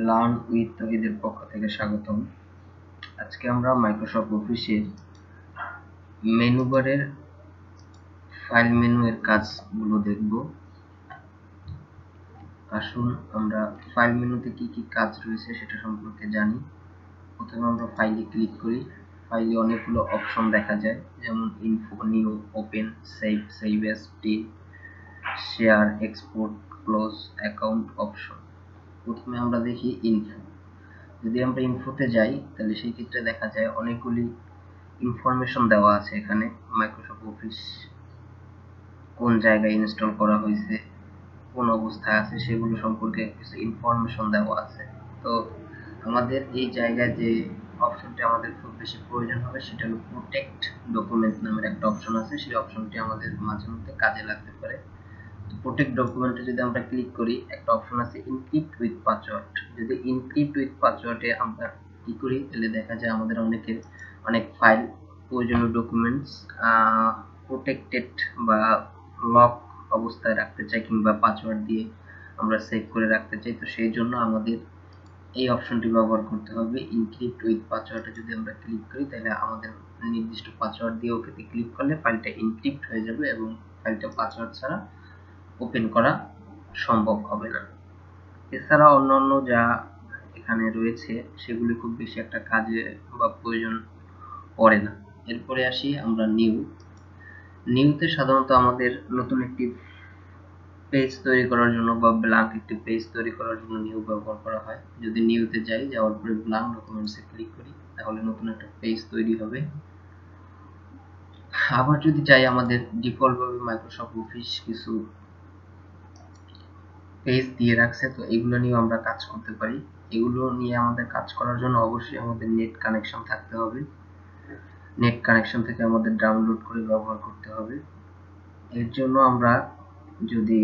Learn with তহিদের পক্ষ থেকে স্বাগতম। আজকে আমরা মাইক্রোসফট অফিসের মেনু বারের ফাইল মেনু এর কাজগুলো দেখব। আসুন আমরা ফাইল মেনুতে কি কি কাজ রয়েছে সেটা সম্পর্কে জানি। প্রথমে আমরা ফাইলে ক্লিক করি। ফাইলে অনেকগুলো অপশন দেখা যায়, যেমন info, new, open, save, save as, delete, share, export, close, account option. প্রথমে আমরা দেখি ইনফো। যদি আমরা ইনফোতে যাই তাহলে সেই ক্ষেত্রে দেখা যায় অনেকগুলি ইনফরমেশন দেওয়া আছে। এখানে মাইক্রোসফট অফিস কোন জায়গায় ইনস্টল করা হয়েছে, কোন অবস্থায় আছে, সেগুলো সম্পর্কে কিছু ইনফরমেশন দেওয়া আছে। তো আমাদের এই জায়গায় যে অপশনটি আমাদের খুব বেশি প্রয়োজন হবে সেটা হলো প্রোটেক্ট ডকুমেন্ট নামের একটা অপশন আছে। সেই অপশনটি আমাদের মাঝে মধ্যে কাজে লাগতে পারে। প্রোটেক্ট ডকুমেন্টে যদি আমরা ক্লিক করি, একটা অপশন আছে ইনক্রিপ্ট উইথ পাসওয়ার্ড। যদি ইনক্রিপ্ট উইথ পাসওয়ার্ডে আমরা কি করি তাহলে দেখা যায় আমাদের অনেক ফাইল, প্রয়োজনীয় ডকুমেন্টস প্রোটেক্টেড বা লক অবস্থায় রাখতে চাই, কিংবা পাসওয়ার্ড দিয়ে আমরা সেভ করে রাখতে চাই। তো সেই জন্য আমাদের এই অপশনটি ব্যবহার করতে হবে। ইনক্রিপ্ট উইথ পাসওয়ার্ডে যদি আমরা ক্লিক করি তাহলে আমাদের নির্দিষ্ট পাসওয়ার্ড দিয়ে ওকে ক্লিক করলে ফাইলটা ইনক্রিপ্ট হয়ে যাবে এবং ফাইলটা পাসওয়ার্ড ছাড়া ওপেন করা সম্ভব হবে না। এছাড়া অন্যান্য যা এখানে রয়েছে সেগুলি খুব বেশি একটা কাজে বা প্রয়োজন পড়ে না। এরপরে আসি আমরা নিউতে সাধারণত আমাদের নতুন একটি পেজ তৈরি করার জন্য বা ব্ল্যাঙ্ক একটি পেজ তৈরি করার জন্য নিউ ব্যবহার করা হয়। যদি নিউতে যাই, যাওয়ার পরে ব্ল্যাঙ্ক ডকুমেন্টসে ক্লিক করি তাহলে নতুন একটা পেজ তৈরি হবে। আবার যদি চাই, আমাদের ডিফল্ট ভাবে মাইক্রোসফট অফিস কিছু পেজ দিয়ে রাখছে, তো এগুলো নিয়ে আমরা কাজ করতে পারি। এগুলো নিয়ে আমাদের কাজ করার জন্য অবশ্যই আমাদের নেট কানেকশন থাকতে হবে। নেট কানেকশন থেকে আমাদের ডাউনলোড করে ব্যবহার করতে হবে। এর জন্য আমরা যদি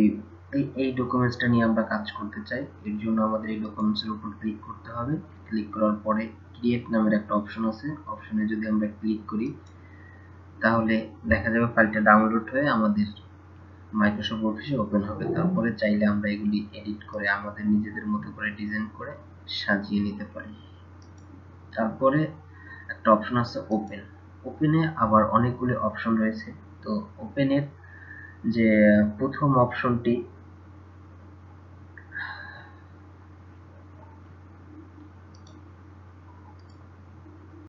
এই ডকুমেন্টসটা নিয়ে আমরা কাজ করতে চাই, এর জন্য আমাদের এই ডকুমেন্টসের উপর ক্লিক করতে হবে। ক্লিক করার পরে ক্রিয়েট নামের একটা অপশন আছে, অপশনে যদি আমরা ক্লিক করি তাহলে দেখা যাবে ফাইলটা ডাউনলোড হয়ে আমাদের মাইক্রোসফট অফিসে ওপেন হবে। তারপরে চাইলে আমরা এগুলি এডিট করে আমাদের নিজেদের মতো করে ডিজাইন করে সাজিয়ে নিতে পারি। তারপরে একটা অপশন আছে ওপেন। ওপেনে আবার অনেকগুলি অপশন রয়েছে। তো ওপেনের যে প্রথম অপশনটি